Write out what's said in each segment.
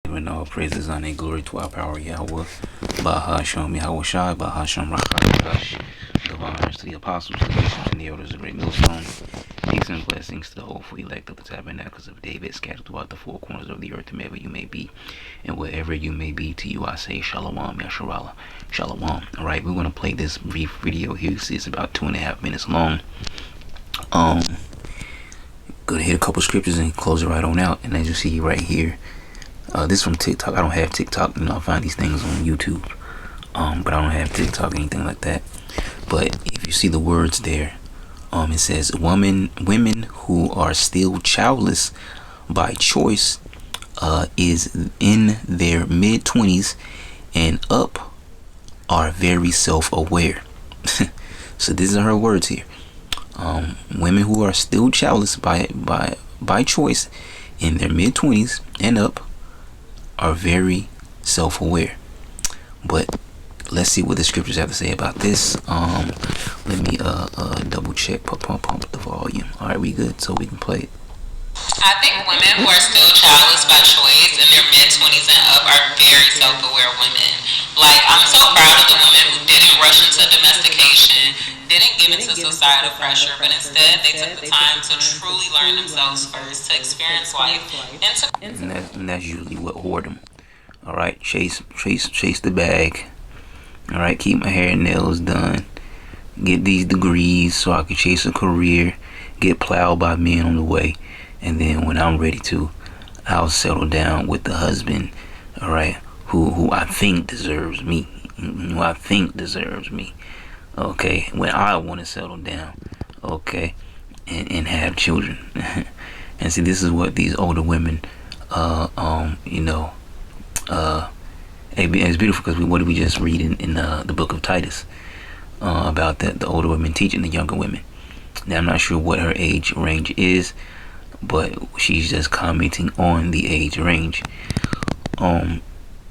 Giving all praises, honor, and glory to our power, Yahweh. Baha Shem Yahweh Shai, Baha Shem Rachai, divine honors to the apostles, the bishops, and the elders of Great Millstone. Peace and blessings to the hopeful elect of the tabernacles of David, scattered throughout the four corners of the earth, wherever you may be, and wherever you may be. To you I say, Shalom, Yasharallah, Shalom. All right, we're gonna play this brief video here. You see, it's about 2.5 minutes long. Gonna hit a couple scriptures and close it right on out. And as you see right here, this is from TikTok. I don't have TikTok. You know, I find these things on YouTube. But I don't have TikTok or anything like that. But if you see the words there, it says women who are still childless by choice, is in their mid-20s and up, are very self-aware. So these are her words here. Women who are still childless by choice, in their mid-20s and up, are very self-aware. But let's see what the scriptures have to say about this. Let me double check, pump the volume. All right, we good, so we can play it. I think women who are still childless by choice in their mid-20s and up are very self-aware women. Like, I'm so proud of the women who didn't rush into domestication, didn't give into societal pressure, but instead they took the time to truly learn themselves first, to experience life, and that's usually what whoredom. All right, chase the bag. All right, keep my hair and nails done. Get these degrees so I can chase a career. Get plowed by men on the way. And then when I'm ready to, I'll settle down with the husband, all right, who I think deserves me. Okay, when I want to settle down, okay, and have children. And see, this is what these older women, it's beautiful because what did we just read in the book of Titus about the older women teaching the younger women. Now, I'm not sure what her age range is, but she's just commenting on the age range. And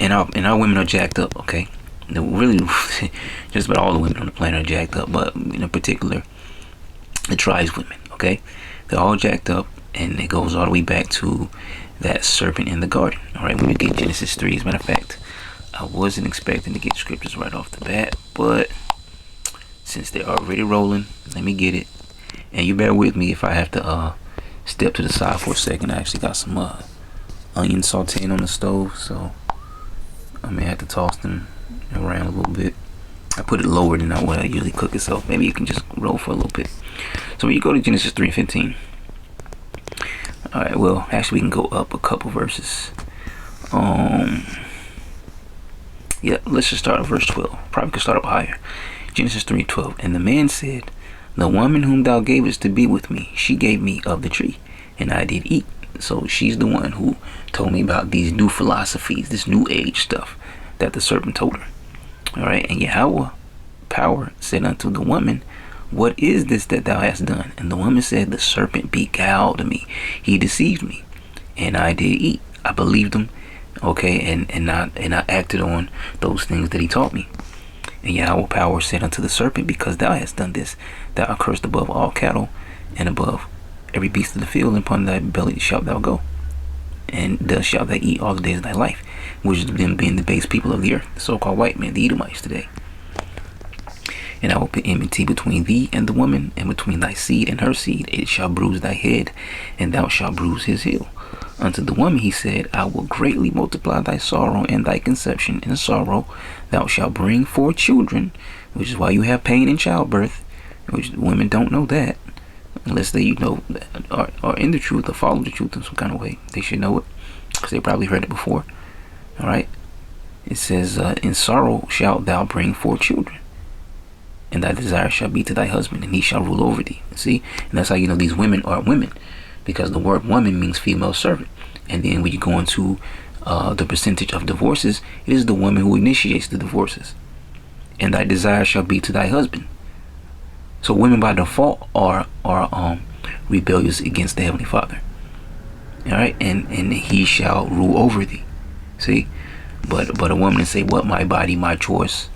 our women are jacked up, okay? Really, just about all the women on the planet are jacked up, but in particular, the tribes women, okay? They're all jacked up, and it goes all the way back to that serpent in the garden. All right, when we get Genesis 3, as a matter of fact, I wasn't expecting to get scriptures right off the bat, but since they're already rolling, let me get it. And you bear with me if I have to step to the side for a second. I actually got some onion sauteing on the stove, so I may have to toss them around a little bit. I put it lower than what I usually cook it, so maybe you can just roll for a little bit. So when you go to Genesis 3:15, all right, well, actually we can go up a couple verses. Yeah, let's just start at verse 12. Probably could start up higher. Genesis 3:12. And the man said, the woman whom thou gavest to be with me, she gave me of the tree, and I did eat. So she's the one who told me about these new philosophies, this new age stuff that the serpent told her. All right, and Yahweh power said unto the woman, what is this that thou hast done? And the woman said, the serpent beguiled me, he deceived me, and I did eat. I believed him, okay, and I acted on those things that he taught me. And Yahweh power said unto the serpent, because thou hast done this, thou art cursed above all cattle, and above every beast of the field, and upon thy belly shalt thou go, and thus shalt thou eat all the days of thy life. Which is them being the base people of the earth, the so-called white men, the Edomites today. And I will put enmity between thee and the woman, and between thy seed and her seed. It shall bruise thy head, and thou shalt bruise his heel. Unto the woman he said, I will greatly multiply thy sorrow and thy conception. In sorrow thou shalt bring forth children, which is why you have pain in childbirth, which women don't know that, unless they are in the truth or follow the truth in some kind of way. They should know it, because they probably heard it before. All right, it says, in sorrow shalt thou bring forth children, and thy desire shall be to thy husband, and he shall rule over thee. See, and that's how you know these women are women, because the word woman means female servant. And then when you go into the percentage of divorces, it is the woman who initiates the divorces. And thy desire shall be to thy husband. So women by default are rebellious against the Heavenly Father. All right, and he shall rule over thee. See, but a woman say, what, my body, my choice,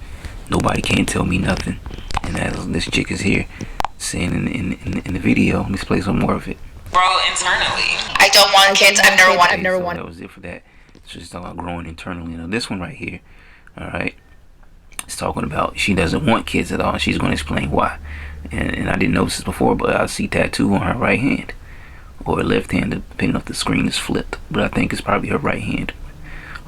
nobody can tell me nothing. And as this chick is here saying in the video, let's play some more of it. grow internally. I don't want kids. I've never wanted. So that was it for that So she's talking about growing internally. Now this one right here, all right, it's talking about she doesn't want kids at all. She's going to explain why. And I didn't notice this before, but I see tattoo on her right hand or left hand, depending if the screen is flipped. But I think it's probably her right hand.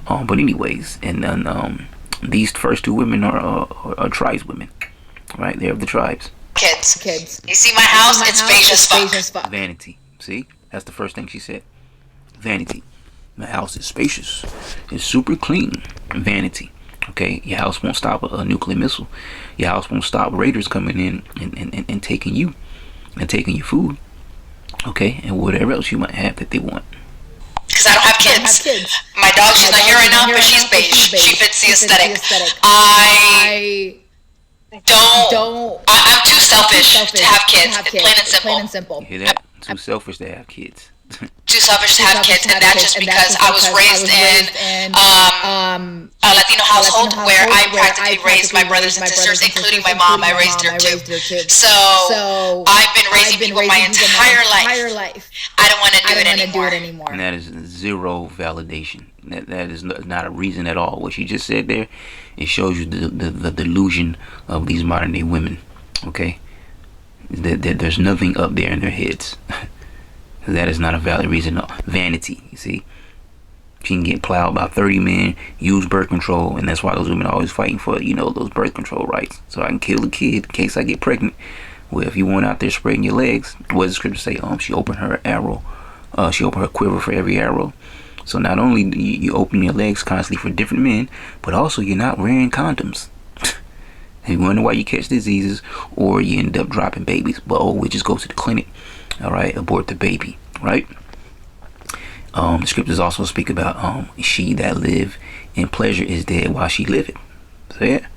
But anyways, and then these first two women are tribes women, right? They're of the tribes. Kids. You see my house? It's spacious as fuck. Vanity. See, that's the first thing she said. Vanity. My house is spacious. It's super clean. Vanity. Okay, your house won't stop a nuclear missile. Your house won't stop raiders coming in and taking you and taking your food. Okay, and whatever else you might have that they want. Because I don't have kids. My dog, she's not here right now, but she's beige. She fits the aesthetic. I'm too selfish to have kids. Plain and simple. You hear that? Too selfish to have kids. Too selfish to have kids, and that's just because I was raised in a Latino household where I practically raised my brothers and sisters, including my mom. I raised her too. So I've been raising people my entire life. I don't want to do it anymore. And that is zero validation. That is not a reason at all. What she just said there, it shows you the delusion of these modern day women. Okay, there's nothing up there in their heads. That is not a valid reason. No. Vanity, you see. She can get plowed by 30 men, use birth control, and that's why those women are always fighting for, those birth control rights. So I can kill a kid in case I get pregnant. Well, if you want out there spreading your legs, what does the scripture say? She opened her arrow. She opened her quiver for every arrow. So not only do you open your legs constantly for different men, but also you're not wearing condoms. And you wonder why you catch diseases or you end up dropping babies. But we just go to the clinic. All right, abort the baby, right? The scriptures also speak about she that live in pleasure is dead while she liveth. So yeah.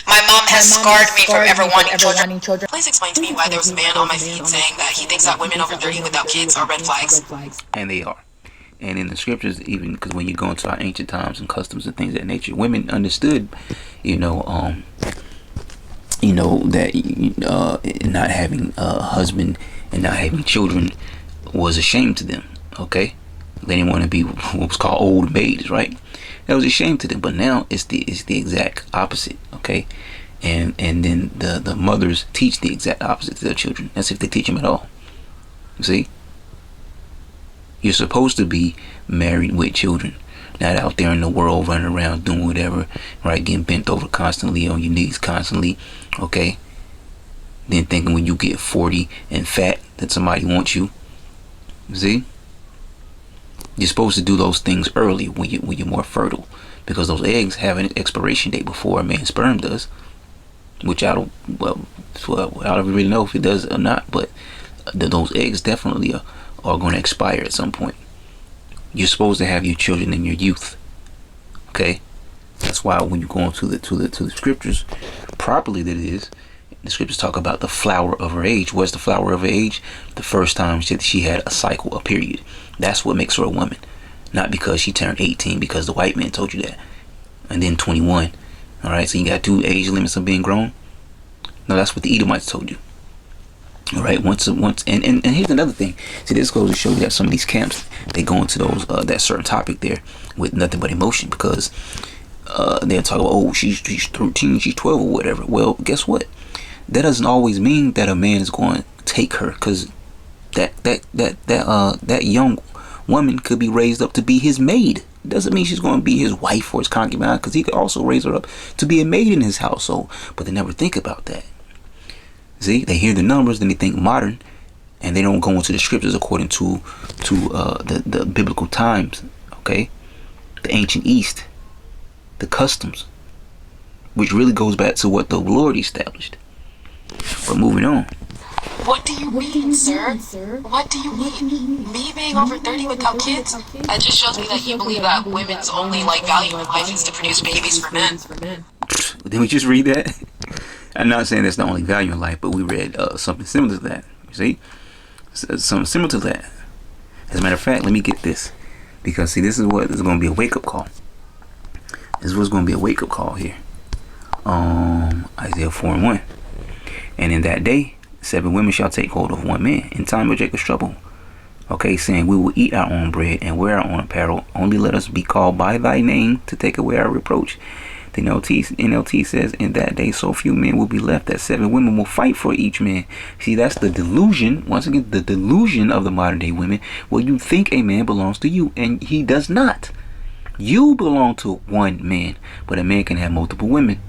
My mom has scarred me from ever wanting children. Please explain to me why there was a man on my feed saying that he thinks that women over 30 without kids are red flags. And they are. And in the scriptures, even because when you go into our ancient times and customs and things of that nature, women understood, that not having a husband and not having children was a shame to them. Okay, they didn't want to be what was called old maids, right? That was a shame to them. But now it's the exact opposite. Okay, and then the mothers teach the exact opposite to their children, as if they teach them at all. You see, you're supposed to be married with children, not out there in the world running around doing whatever, right? Getting bent over constantly on your knees constantly. Okay. Then thinking when you get 40 and fat that somebody wants you. See? You're supposed to do those things early when you're more fertile, because those eggs have an expiration date before a man's sperm does, which I don't really know if it does or not, but those eggs definitely are going to expire at some point. You're supposed to have your children in your youth. Okay? That's why when you go into the scriptures properly, that is. The scriptures talk about the flower of her age. What's the flower of her age? The first time she had a cycle, a period. That's what makes her a woman. Not because she turned 18, because the white man told you that. And then 21. Alright, so you got 2 age limits of being grown. No, that's what the Edomites told you. Alright, once and here's another thing. See, this goes to show you that some of these camps, they go into those that certain topic there with nothing but emotion, because they'll talk about, she's 13, she's 12 or whatever. Well, guess what? That doesn't always mean that a man is going to take her, because that young woman could be raised up to be his maid. It doesn't mean she's going to be his wife or his concubine, because he could also raise her up to be a maid in his household. But they never think about that. See, they hear the numbers, then they think modern, and they don't go into the scriptures according to the biblical times. Okay, the ancient East, the customs, which really goes back to what the Lord established. But moving on. What do you mean, sir? What do you mean? Me being over 30 without kids? That just shows me that you believe that women's only value in life is to produce babies for men. Didn't we just read that? I'm not saying that's the only value in life, but we read something similar to that. You see? Something similar to that. As a matter of fact, let me get this. Because see, this is going to be a wake-up call. This is what's going to be a wake-up call here. Isaiah 4:1. And in that day, 7 women shall take hold of one man in time of Jacob's trouble. Okay, saying, we will eat our own bread and wear our own apparel. Only let us be called by thy name to take away our reproach. The NLT says, in that day so few men will be left that 7 women will fight for each man. See, that's the delusion, once again, the delusion of the modern day women, where you think a man belongs to you and he does not. You belong to one man, but a man can have multiple women.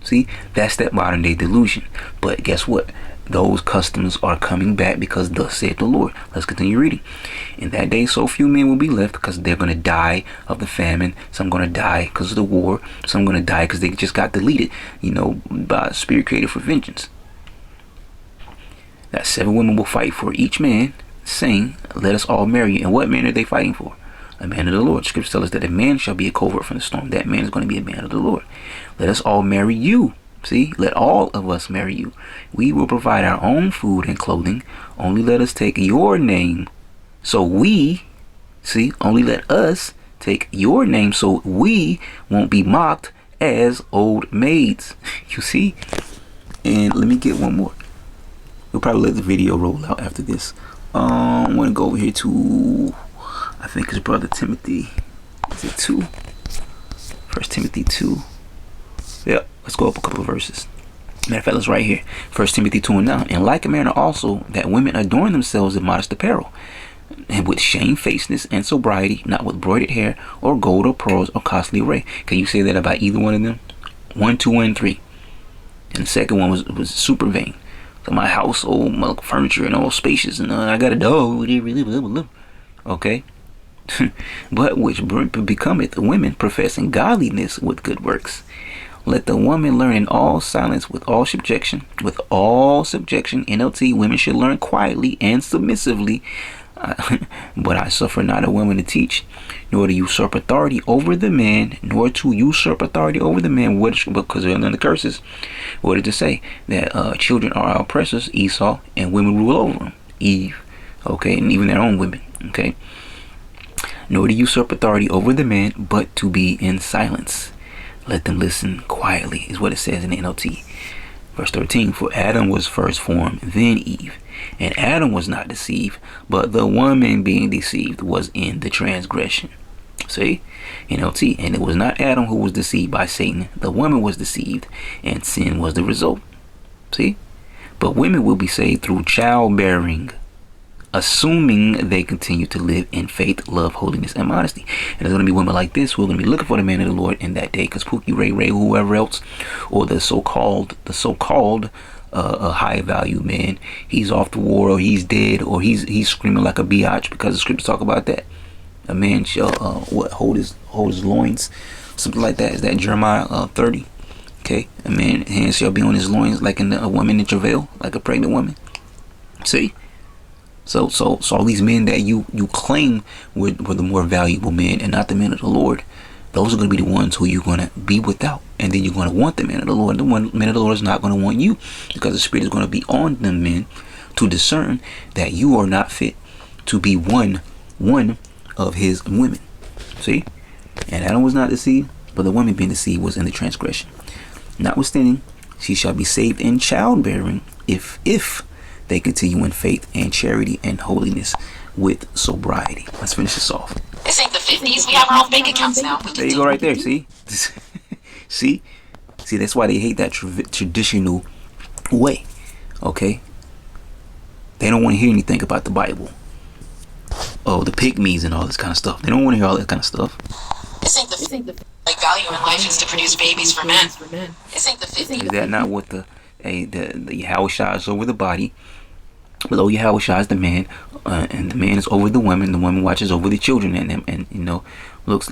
See, that's that modern day delusion. But guess what? Those customs are coming back because thus saith the Lord. Let's continue reading. In that day so few men will be left because they're going to die of the famine. Some going to die because of the war. Some going to die because they just got deleted, by spirit created for vengeance. That 7 women will fight for each man, saying, let us all marry you. And what man are they fighting for? A man of the Lord. Scripture tells us that a man shall be a covert from the storm. That man is going to be a man of the Lord. Let us all marry you. See, let all of us marry you. We will provide our own food and clothing. Only let us take your name. So only let us take your name so we won't be mocked as old maids. You see? And let me get one more. We'll probably let the video roll out after this. I want to go over here to, I think it's Brother Timothy. Is it 2? 1 Timothy 2. Yeah, let's go up a couple of verses. Matter of fact, let's right here. 1 Timothy 2 and 9. In like manner also that women adorn themselves in modest apparel, and with shamefacedness and sobriety, not with broidered hair or gold or pearls or costly array. Can you say that about either one of them? 1, 2, and 3. And the second one was super vain. So my household, my furniture, and all spacious, and I got a dog. Okay. But which becometh women professing godliness with good works. Let the woman learn in all silence with all subjection. With all subjection, NLT, women should learn quietly and submissively. But I suffer not a woman to teach, nor to usurp authority over the man, because they're under the curses. What did it say? That children are our oppressors, Esau, and women rule over them, Eve. Okay, and even their own women. Okay. Nor to usurp authority over the man, but to be in silence. Let them listen quietly, is what it says in the NLT. Verse 13, for Adam was first formed, then Eve. And Adam was not deceived, but the woman being deceived was in the transgression. See? NLT. And it was not Adam who was deceived by Satan. The woman was deceived, and sin was the result. See? But women will be saved through childbearing, assuming they continue to live in faith, love, holiness, and modesty. And there's going to be women like this who are going to be looking for the man of the Lord in that day, because Pookie, Ray, whoever else, or the so-called high value man, he's off the war, or he's dead, or he's screaming like a biatch, because the scriptures talk about that. A man shall hold his loins, something like that. Is that Jeremiah 30? Okay, a man's hands shall be on his loins, like a woman in travail, like a pregnant woman. See? So all these men that you claim were the more valuable men and not the men of the Lord, those are going to be the ones who you're going to be without. And then you're going to want the man of the Lord. The man of the Lord is not going to want you, because the Spirit is going to be on them men to discern that you are not fit to be one of his women. See? And Adam was not deceived, but the woman being deceived was in the transgression. Notwithstanding, she shall be saved in childbearing if they continue in faith and charity and holiness with sobriety. Let's finish this off. This ain't the 50s. We have our own bank accounts now. There you go right there. See? See, that's why they hate that traditional way. Okay? They don't want to hear anything about the Bible. Oh, the pygmies and all this kind of stuff. They don't want to hear all that kind of stuff. This ain't the like value in life is to produce babies for men. This ain't the 50s. Is that not what the Yahushua is over the body? Below Yahushua is the man, and the man is over the woman. The woman watches over the children, and looks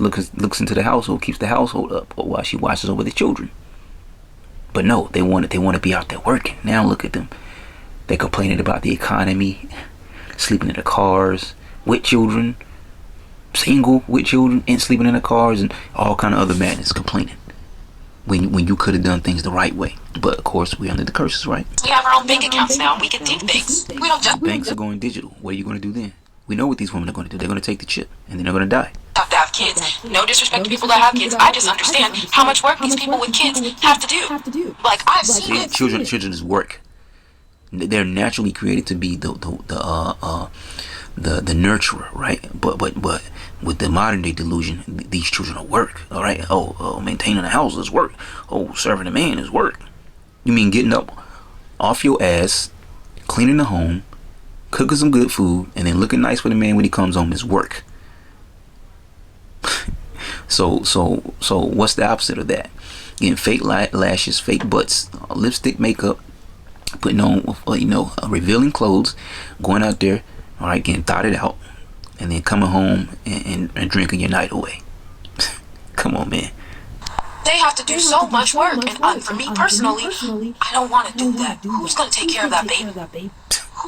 into the household, keeps the household up, while she watches over the children. But no, they want to be out there working. Now look at them. They're complaining about the economy, sleeping in the cars with children, single with children, and sleeping in the cars, and all kind of other madness, complaining when you could have done things the right way. But of course, we're under the curses, right? We have our own bank accounts now. We can do things. We don't just banks are going digital. What are you going to do then? We know what these women are going to do. They're going to take the chip, and then they're going to die. have to have kids. No disrespect to people that have kids. I just understand how much work these people with kids have to do. Like, I've seen it. Children is work. They're naturally created to be the nurturer, right? But with the modern day delusion, these children are work. All right. Oh, maintaining the house is work. Oh, serving a man is work. You mean getting up off your ass, cleaning the home, cooking some good food, and then looking nice for the man when he comes home is work. So what's the opposite of that? Getting fake lashes, fake butts, lipstick, makeup, putting on revealing clothes, going out there, all right, getting thotted out, and then coming home and drinking your night away. Come on, man. They have to do so much work, and for me personally, I don't want to do that. Who's gonna take care of that baby?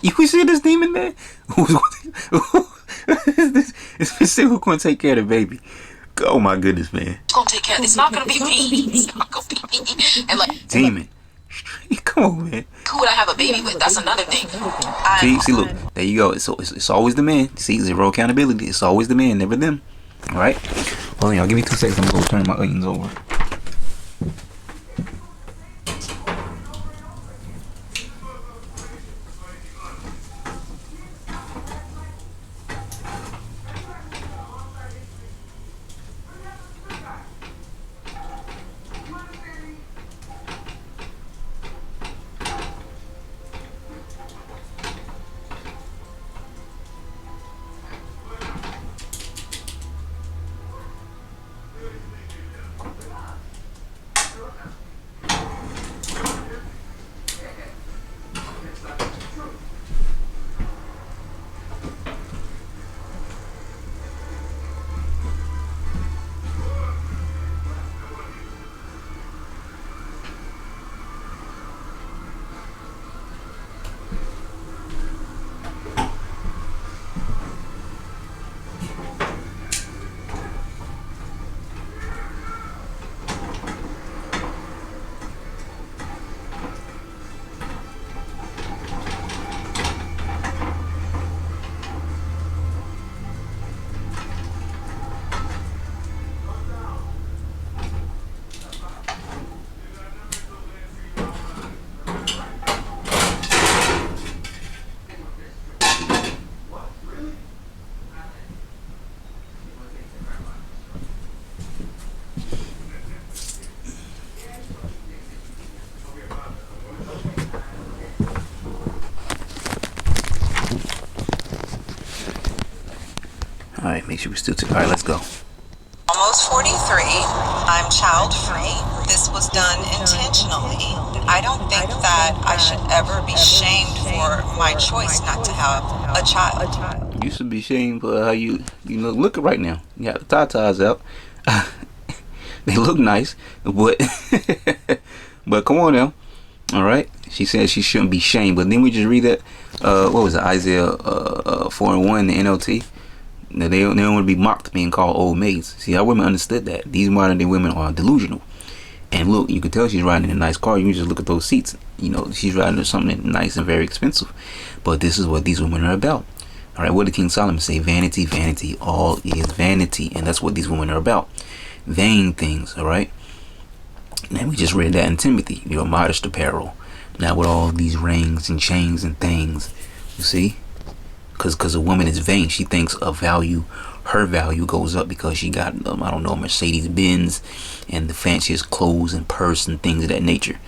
You see this demon there? Who's gonna take care of the baby? Oh my goodness, man. Who's gonna take care of it? It's not gonna be me. It's not gonna be me. And like, demon. Come on, man. Who would I have a baby with? That's another thing. See, look, there you go. It's always the man. See, zero accountability. It's always the man, never them. All right. Well, y'all give me 2 seconds. I'm gonna go turn my onions over. Alright, make sure we still alright, let's go. Almost 43. I'm child free. This was done intentionally. I don't think that I should ever be shamed for my choice not to have a child. You should be shamed for how you look right now. You got the tatas out. They look nice, but but come on now. Alright. She said she shouldn't be shamed, but then we just read that what was it, Isaiah 4:1, the NLT. They don't want to be mocked being called old maids. See, our women understood that. These modern day women are delusional. And look, you can tell she's riding in a nice car. You can just look at those seats. She's riding in something nice and very expensive. But this is what these women are about. All right, what did King Solomon say? Vanity, vanity, all is vanity. And that's what these women are about. Vain things, all right? And we just read that in Timothy. Modest apparel. Now with all these rings and chains and things, you see? Because a woman is vain. She thinks her value goes up because she got Mercedes Benz and the fanciest clothes and purse and things of that nature.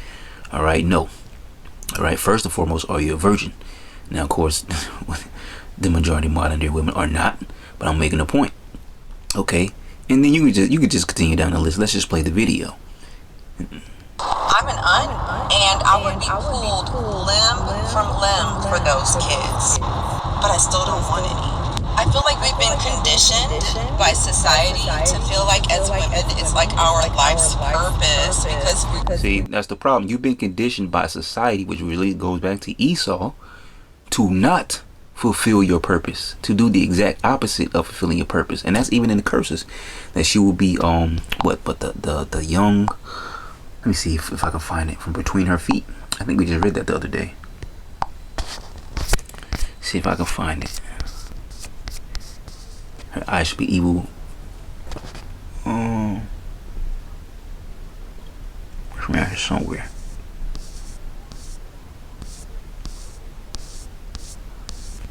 All right, no. All right, first and foremost, are you a virgin? Now, of course, the majority of modern day women are not, but I'm making a point. Okay, and then you could just continue down the list. Let's just play the video. I'm an and I would be pulled limb from limb for those kids. But I still don't want any. I feel like we've been conditioned by society to feel like as women it's like our life's purpose because see, that's the problem. You've been conditioned by society, which really goes back to Esau, to not fulfill your purpose, to do the exact opposite of fulfilling your purpose. And that's even in the curses, that she will be the young, let me see if I can find it, from between her feet. I think we just read that the other day. See if I can find it. Her eyes should be evil. From out here somewhere.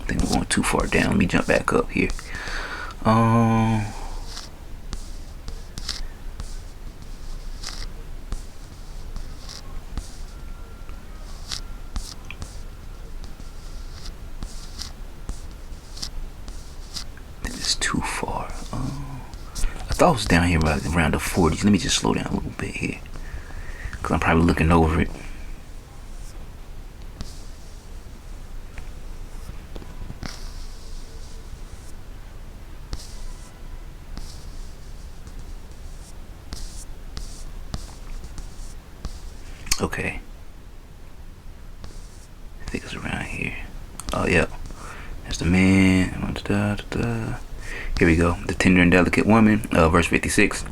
I think we're going too far down. me jump back up here. It's too far. I thought it was down here around the 40s. Let me just slow down a little bit here, because I'm probably looking over it. Okay. I think it's around here. Oh, yeah. That's the man. Here we go. The tender and delicate woman, verse 56.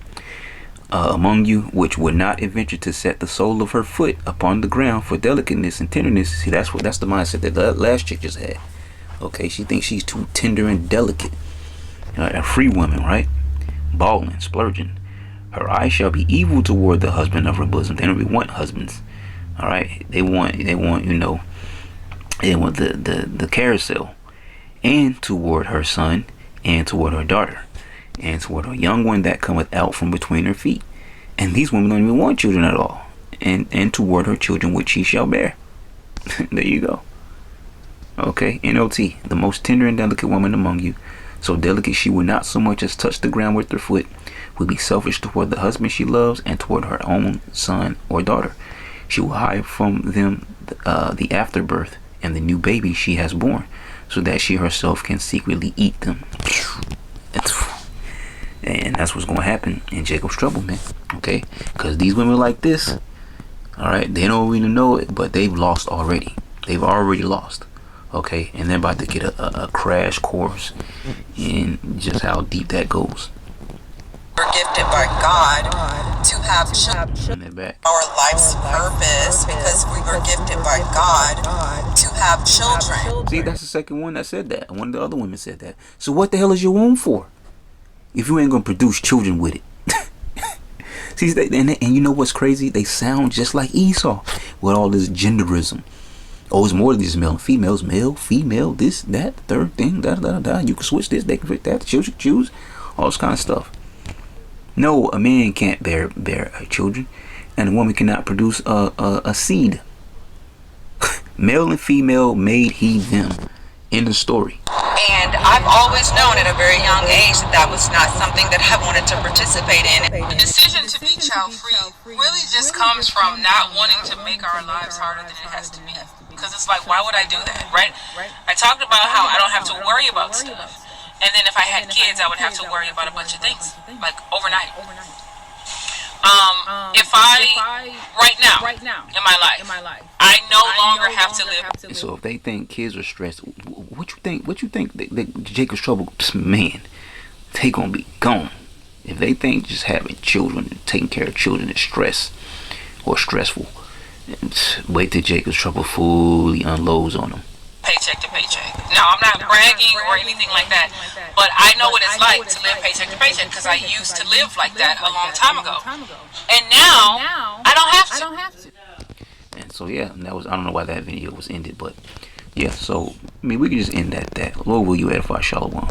Among you, which would not adventure to set the sole of her foot upon the ground for delicateness and tenderness. See, that's the mindset that the last chick just had. Okay, she thinks she's too tender and delicate. A free woman, right? Bawling, splurging. Her eyes shall be evil toward the husband of her bosom. They don't really want husbands. All right, they want they want the carousel, and toward her son, and toward her daughter, and toward her young one that cometh out from between her feet. And these women don't even want children at all. And toward her children which she shall bear. There you go. Okay, NLT, the most tender and delicate woman among you, so delicate she will not so much as touch the ground with her foot, will be selfish toward the husband she loves, and toward her own son or daughter. She will hide from them the afterbirth and the new baby she has born, so that she herself can secretly eat them. And that's what's going to happen in Jacob's trouble, man. Okay, because these women like this, all right, they don't really know it, but they've lost already. They've already lost. Okay, and they're about to get a crash course in just how deep that goes. We're gifted by God to have children. Our life's purpose, because we were gifted by God to have children. See, that's the second one that said that. One of the other women said that. So what the hell is your womb for, if you ain't gonna produce children with it? See, and you know what's crazy? They sound just like Esau with all this genderism. Oh, it's more than just male and female. It's male, female, this, that, third thing, da. You can switch this, they can fit that. The children choose all this kind of stuff. No, a man can't bear children, and a woman cannot produce a seed. Male and female made he them. End of story. And I've always known at a very young age that was not something that I wanted to participate in. The decision to be child free really just comes from not wanting to make our lives harder than it has to be. Because it's like, why would I do that, right? I talked about how I don't have to worry about stuff. And then if I had kids, I would have to worry about a bunch of things, like overnight. If I, right now, in my life, I no longer have to live. So if they think kids are stressed, what you think that Jacob's trouble, man, they gonna be gone. If they think just having children, taking care of children is stress or stressful, wait till Jacob's trouble fully unloads on them. Paycheck to paycheck. Now, I'm not bragging or anything like that, but I know what it's like to live paycheck to paycheck, because I used to live like that a long time ago. And now, I don't have to. And so, yeah, that was, I don't know why that video was ended, but yeah, so, I mean, we can just end at that. Lord, will you edify? Shalom.